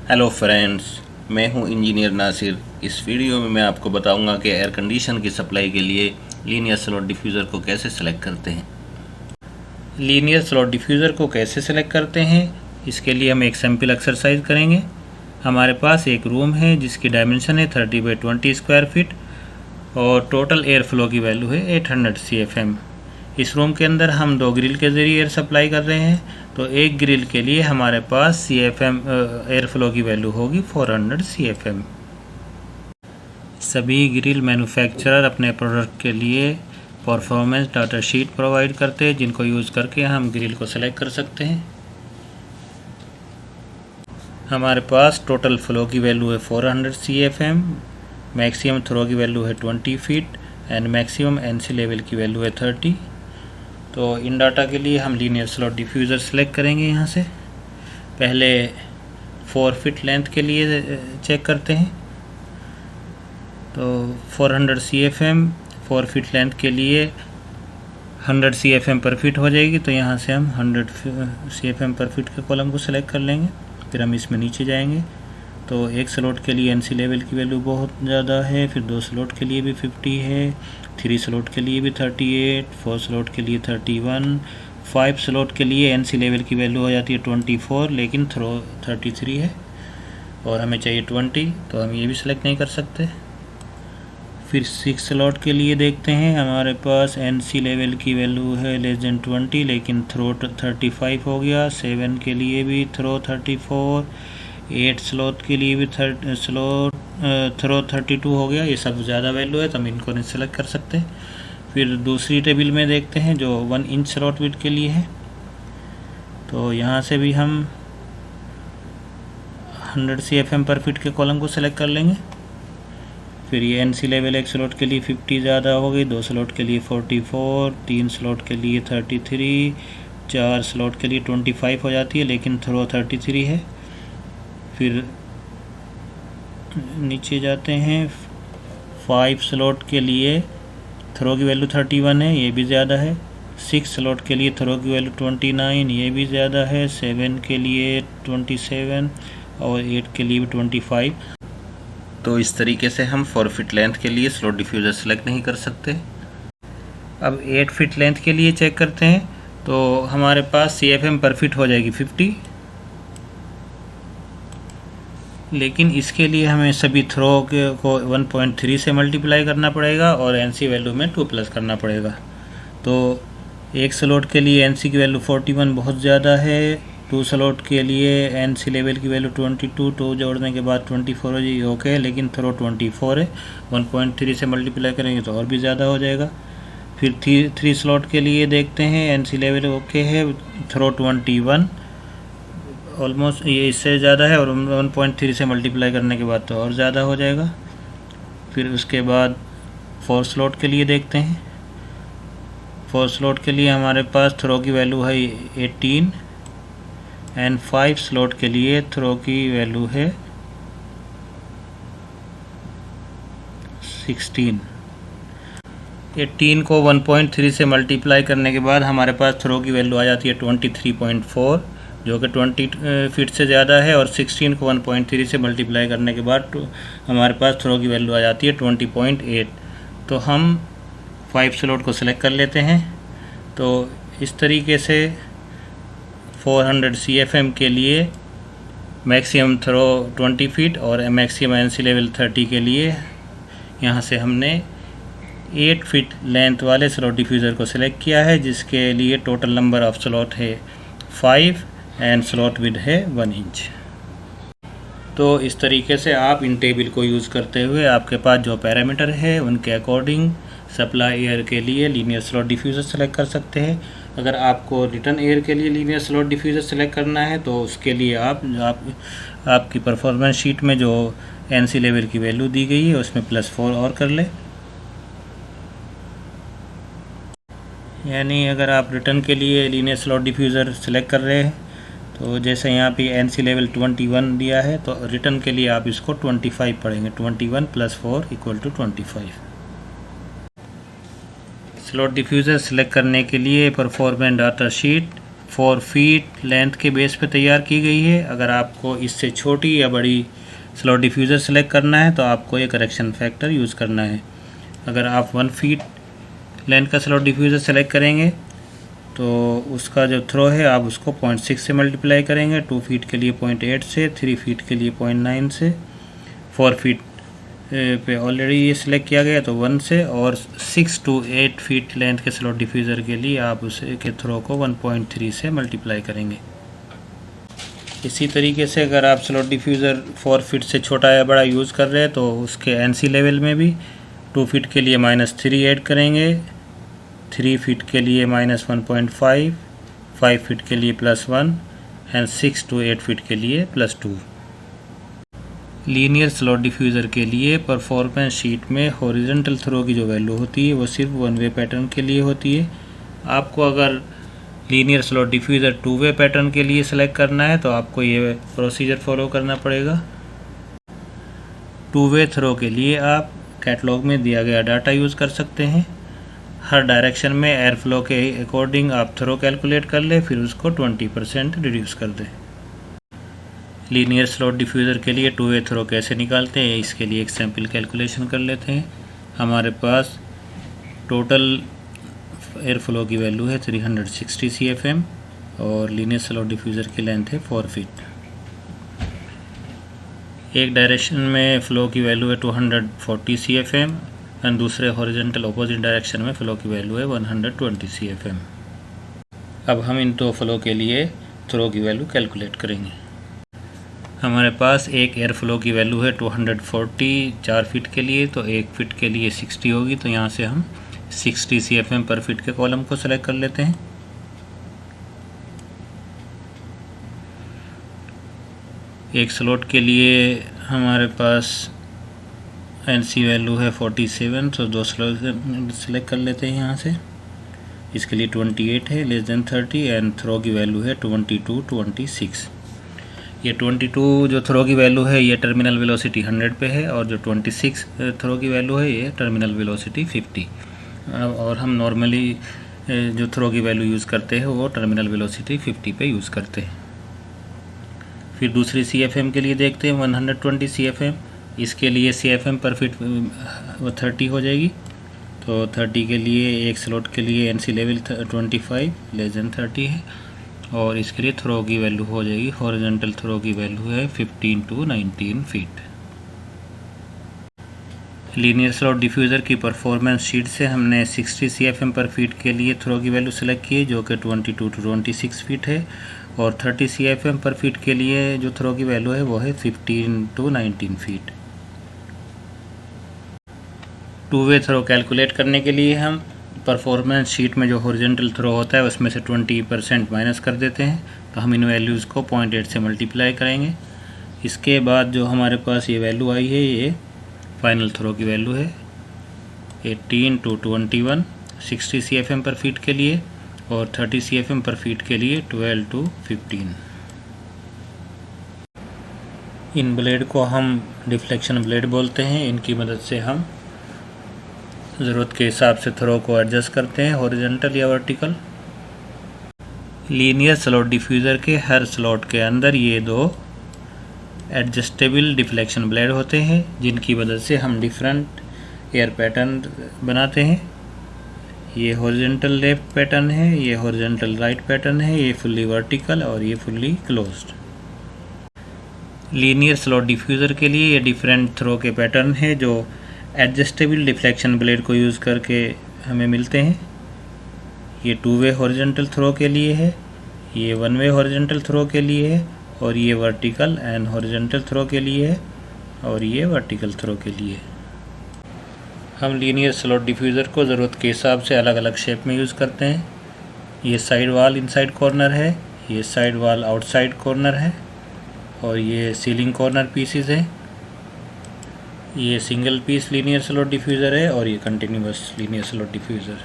Hello friends, मैं हूं engineer Nasir. इस वीडियो में मैं आपको बताऊंगा कि एयर कंडीशन की सप्लाई के लिए लीनियर स्लॉट डिफ्यूज़र को कैसे सेलेक्ट करते हैं। लीनियर स्लॉट डिफ्यूज़र को कैसे सेलेक्ट करते हैं, इसके लिए हम एक सैम्पल एक्सरसाइज करेंगे। हमारे पास एक रूम है जिसकी डायमेंशन है 30x20 स्क्वायर फीट और टोटल एयर फ्लो की वैल्यू है 800 CFM। इस रूम के अंदर हम 2 ग्रिल के ज़रिए एयर सप्लाई कर रहे हैं, तो एक ग्रिल के लिए हमारे पास CFM एयर फ्लो की वैल्यू होगी 400 CFM। सभी ग्रिल मैन्युफैक्चरर अपने प्रोडक्ट के लिए परफॉर्मेंस डाटा शीट प्रोवाइड करते हैं, जिनको यूज़ करके हम ग्रिल को सेलेक्ट कर सकते हैं। हमारे पास टोटल फ्लो की वैल्यू है 400 CFM, मैक्सिमम थ्रो की वैल्यू है 20 feet and maximum NC level की वैल्यू है 30। तो इन डाटा के लिए हम लीनियर स्लॉट डिफ्यूज़र सेलेक्ट करेंगे। यहाँ से पहले 4 फीट लेंथ के लिए चेक करते हैं। तो 400 CFM 4 फीट लेंथ के लिए 100 CFM पर फीट हो जाएगी, तो यहाँ से हम 100 CFM पर फीट के कॉलम को सेलेक्ट कर लेंगे। फिर हम इसमें नीचे जाएंगे तो एक स्लॉट के लिए NC लेवल की वैल्यू बहुत ज़्यादा है, फिर 2 स्लॉट के लिए भी 50 है, 3 स्लॉट के लिए भी 38, 4 स्लॉट के लिए 31, 5 स्लॉट के लिए NC लेवल की वैल्यू हो जाती है 24, लेकिन थ्रो 33 है और हमें चाहिए 20, तो हम ये भी सिलेक्ट नहीं कर सकते। फिर 6 स्लॉट के लिए देखते हैं, हमारे पास NC लेवल की वैल्यू है लेस देन 20, लेकिन थ्रो 35 हो गया। 7 के लिए भी थ्रो 34, 8 स्लॉट के लिए भी थ्रो 32 हो गया। ये सब ज़्यादा वैल्यू है तो हम इनको नहीं सेलेक्ट कर सकते। फिर दूसरी टेबल में देखते हैं जो 1 इंच स्लॉट विड्थ के लिए है, तो यहाँ से भी हम 100 CFM पर फीट के कॉलम को सेलेक्ट कर लेंगे। फिर ये NC लेवल एक स्लॉट के लिए 50 ज़्यादा हो गई, 2 स्लॉट के लिए 44, 3 स्लॉट के लिए 33, 4 स्लॉट के लिए 25 हो जाती है, लेकिन थ्रो 33 है। फिर नीचे जाते हैं, 5 स्लॉट के लिए थ्रो की वैल्यू 31 है, ये भी ज़्यादा है। 6 स्लॉट के लिए थ्रो की वैल्यू 29, ये भी ज़्यादा है। 7 के लिए 27 और 8 के लिए भी 25। तो इस तरीके से हम 4 फीट लेंथ के लिए स्लॉट डिफ्यूज़र सेलेक्ट नहीं कर सकते। अब 8 फीट लेंथ के लिए चेक करते हैं, तो हमारे पास CFM पर फीट हो जाएगी 50, लेकिन इसके लिए हमें सभी थ्रो को 1.3 से मल्टीप्लाई करना पड़ेगा और NC वैल्यू में 2 प्लस करना पड़ेगा। तो एक स्लॉट के लिए NC की वैल्यू 41 बहुत ज़्यादा है। 2 स्लॉट के लिए NC लेवल की वैल्यू 22, 2 जोड़ने के बाद 24 हो जाएगी, ओके है, लेकिन थ्रो 24 है। 1.3 से मल्टीप्लाई करेंगे तो और भी ज़्यादा हो जाएगा। फिर 3 स्लॉट के लिए देखते हैं, NC लेवल ओके है, थ्रो 21 ऑलमोस्ट ये इससे ज़्यादा है और 1.3 से मल्टीप्लाई करने के बाद तो और ज़्यादा हो जाएगा। फिर उसके बाद 4 स्लॉट के लिए देखते हैं। 4 स्लॉट के लिए हमारे पास थ्रो की वैल्यू है 18 एंड 5 स्लॉट के लिए थ्रो की वैल्यू है 16। 18 को 1.3 से मल्टीप्लाई करने के बाद हमारे पास थ्रो की वैल्यू आ जाती है 23.4, जो कि 20 फीट से ज़्यादा है, और 16 को 1.3 से मल्टीप्लाई करने के बाद हमारे पास थ्रो की वैल्यू आ जाती है 20.8। तो हम 5 स्लॉट को सिलेक्ट कर लेते हैं। तो इस तरीके से 400 CFM के लिए मैक्सिमम थ्रो 20 फीट और मैक्सिमम NC लेवल 30 के लिए यहाँ से हमने 8 फीट लेंथ वाले स्लॉट डिफ्यूज़र को सिलेक्ट किया है, जिसके लिए टोटल नंबर ऑफ स्लॉट है 5 एंड स्लॉट विड्थ है 1 इंच। तो इस तरीके से आप इन टेबल को यूज़ करते हुए आपके पास जो पैरामीटर है उनके अकॉर्डिंग सप्लाई एयर के लिए लीनियर स्लॉट डिफ्यूज़र सेलेक्ट कर सकते हैं। अगर आपको रिटर्न एयर के लिए लीनियर स्लॉट डिफ्यूज़र सेलेक्ट करना है तो उसके लिए आपकी परफॉर्मेंस शीट में जो NC लेवल की वैल्यू दी गई है उसमें +4 और कर ले। यानी अगर आप रिटर्न के लिए लीनियर स्लॉट डिफ्यूज़र सेलेक्ट कर रहे हैं, तो जैसे यहाँ पे NC लेवल 21 दिया है, तो रिटर्न के लिए आप इसको 25 पढ़ेंगे। 21 + 4 = 25। स्लॉट डिफ्यूज़र सेलेक्ट करने के लिए performance data sheet 4 feet length के बेस पे तैयार की गई है। अगर आपको इससे छोटी या बड़ी स्लॉट डिफ्यूज़र सेलेक्ट करना है तो आपको ये करेक्शन फैक्टर यूज़ करना है। अगर आप 1 फीट लेंथ का स्लॉट डिफ्यूज़र सेलेक्ट करेंगे तो उसका जो थ्रो है आप उसको 0.6 से मल्टीप्लाई करेंगे, 2 फीट के लिए 0.8 से, 3 फीट के लिए 0.9 से, 4 फीट पे ऑलरेडी ये सिलेक्ट किया गया तो 1 से, और 6 to 8 फीट लेंथ के स्लॉट डिफ्यूज़र के लिए आप उसे के थ्रो को 1.3 से मल्टीप्लाई करेंगे। इसी तरीके से अगर आप स्लॉट डिफ्यूज़र 4 फीट से छोटा या बड़ा यूज़ कर रहे हैं तो उसके एनसी लेवल में भी 2 फीट के लिए -3 ऐड करेंगे, 3 फीट के लिए -1.5, 5 फीट के लिए +1 एंड 6 to 8 फीट के लिए +2। लीनियर स्लॉट डिफ्यूज़र के लिए परफॉर्मेंस शीट में हॉरिजॉन्टल थ्रो की जो वैल्यू होती है वो सिर्फ 1 वे पैटर्न के लिए होती है। आपको अगर लीनियर स्लॉट डिफ्यूज़र 2 वे पैटर्न के लिए सेलेक्ट करना है तो आपको ये प्रोसीजर फॉलो करना पड़ेगा। 2 वे थ्रो के लिए आप कैटलॉग में दिया गया डाटा यूज़ कर सकते हैं। हर डायरेक्शन में एयर फ्लो के अकॉर्डिंग आप थ्रो कैलकुलेट कर ले, फिर उसको 20% रिड्यूस कर दें। लीनियर स्लॉट डिफ्यूज़र के लिए 2 वे थ्रो कैसे निकालते हैं इसके लिए एक सैम्पल कैलकुलेशन कर लेते हैं। हमारे पास टोटल एयर फ्लो की वैल्यू है 360 CFM और लीनियर स्लॉट डिफ्यूज़र की लेंथ है 4 फीट। एक डायरेक्शन में फ़्लो की वैल्यू है 240 CFM एंड दूसरे हॉरिजॉन्टल अपोजिट डायरेक्शन में फ़्लो की वैल्यू है 120 CFM। अब हम इन दो फ़्लो के लिए थ्रो की वैल्यू कैलकुलेट करेंगे। हमारे पास एक एयर फ्लो की वैल्यू है 240 4 फीट के लिए, तो 1 फीट के लिए 60 होगी, तो यहाँ से हम 60 CFM पर फीट के कॉलम को सेलेक्ट कर लेते हैं। एक स्लॉट के लिए हमारे पास एनसी वैल्यू है 47, तो 2 स्लॉट सेलेक्ट कर लेते हैं यहाँ से। इसके लिए 28 है <30 एंड थ्रो की वैल्यू है 22-26। ये 22 जो थ्रो की वैल्यू है ये टर्मिनल वेलोसिटी 100 पे है और जो 26 थ्रो की वैल्यू है ये टर्मिनल वेलोसिटी 50। और हम नॉर्मली जो थ्रो की वैल्यू यूज़ करते हैं वो टर्मिनल वेलोसिटी 50 पे यूज़ करते हैं। फिर दूसरी CFM के लिए देखते हैं 120 CFM। इसके लिए CFM पर फीट वो 30 हो जाएगी, तो 30 के लिए एक स्लॉट के लिए NC लेवल 25 <30 है और इसके लिए थ्रो की वैल्यू हो जाएगी, हॉरिजॉन्टल थ्रो की वैल्यू है 15 to 19 feet. Linear slot diffuser की परफॉर्मेंस शीट से हमने 60 CFM पर फीट के लिए थ्रो की वैल्यू सेलेक्ट की है जो कि 22 to 26 फीट है, और 30 CFM पर फीट के लिए जो थ्रो की वैल्यू है वो है 15 to 19 feet. 2 way through calculate करने के लिए हम परफॉर्मेंस शीट में जो हॉरिजॉन्टल थ्रो होता है उसमें से 20% माइनस कर देते हैं, तो हम इन वैल्यूज़ को 0.8 से मल्टीप्लाई करेंगे। इसके बाद जो हमारे पास ये वैल्यू आई है ये फाइनल थ्रो की वैल्यू है 18 to 21, 60 CFM पर फीट के लिए, और 30 CFM पर फीट के लिए 12 to 15। इन ब्लेड को हम डिफ्लेक्शन ब्लेड बोलते हैं। इनकी मदद से हम ज़रूरत के हिसाब से थ्रो को एडजस्ट करते हैं, हॉरिजॉन्टल या वर्टिकल। लीनियर स्लॉट डिफ्यूज़र के हर स्लॉट के अंदर ये 2 एडजस्टेबल डिफ्लेक्शन ब्लेड होते हैं जिनकी मदद से हम डिफरेंट एयर पैटर्न बनाते हैं। ये हॉरिजॉन्टल लेफ्ट पैटर्न है, ये हॉरिजॉन्टल राइट पैटर्न है, ये फुल्ली वर्टिकल और ये fully closed. Linear slot diffuser के लिए ये डिफरेंट थ्रो के पैटर्न है जो एडजस्टेबल डिफ्लेक्शन ब्लेड को यूज़ करके हमें मिलते हैं। ये 2 वे हॉरिजॉन्टल थ्रो के लिए है, ये 1 वे हॉरिजॉन्टल थ्रो के लिए है, और ये वर्टिकल एंड हॉरिजॉन्टल थ्रो के लिए है, और ये वर्टिकल थ्रो के लिए। हम लीनियर स्लॉट डिफ्यूज़र को ज़रूरत के हिसाब से अलग अलग शेप में यूज़ करते हैं। ये साइड वाल इनसाइड कॉर्नर है, ये साइड वाल आउटसाइड कॉर्नर है, और ये सीलिंग कॉर्नर पीसेस है। ये single piece linear slot diffuser है और ये कंटिन्यूस लीनियर स्लॉट डिफ्यूज़र।